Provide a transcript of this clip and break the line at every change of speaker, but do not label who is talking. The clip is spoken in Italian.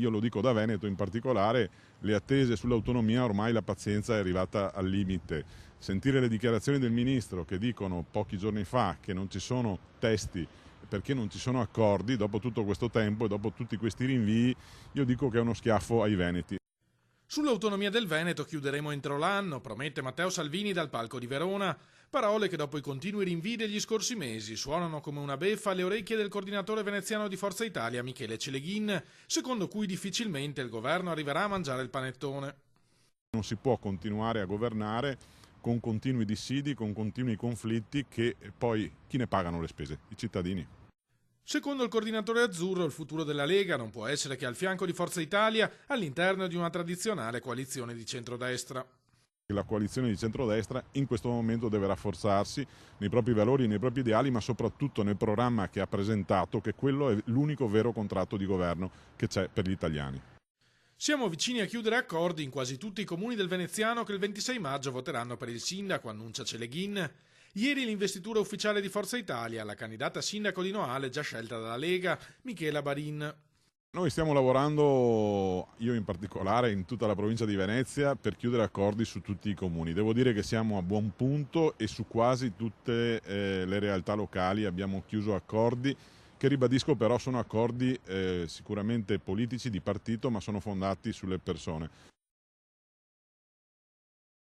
io lo dico da Veneto in particolare, le attese sull'autonomia ormai la pazienza è arrivata al limite. Sentire le dichiarazioni del Ministro che dicono pochi giorni fa che non ci sono testi perché non ci sono accordi, dopo tutto questo tempo e dopo tutti questi rinvii, io dico che è uno schiaffo ai veneti.
Sull'autonomia del Veneto chiuderemo entro l'anno, promette Matteo Salvini dal palco di Verona. Parole che dopo i continui rinvii degli scorsi mesi suonano come una beffa alle orecchie del coordinatore veneziano di Forza Italia, Michele Celeghin, secondo cui difficilmente il governo arriverà a mangiare il panettone.
Non si può continuare a governare con continui dissidi, con continui conflitti che poi chi ne pagano le spese? I cittadini.
Secondo il coordinatore azzurro, il futuro della Lega non può essere che al fianco di Forza Italia all'interno di una tradizionale coalizione di centrodestra.
La coalizione di centrodestra in questo momento deve rafforzarsi nei propri valori, nei propri ideali, ma soprattutto nel programma che ha presentato, che quello è l'unico vero contratto di governo che c'è per gli italiani.
Siamo vicini a chiudere accordi in quasi tutti i comuni del veneziano che il 26 maggio voteranno per il sindaco, annuncia Celeghin. Ieri l'investitura ufficiale di Forza Italia, la candidata sindaco di Noale già scelta dalla Lega, Michela Barin.
Noi stiamo lavorando, io in particolare, in tutta la provincia di Venezia per chiudere accordi su tutti i comuni. Devo dire che siamo a buon punto e su quasi tutte le realtà locali abbiamo chiuso accordi che, ribadisco, però sono accordi sicuramente politici di partito, ma sono fondati sulle persone.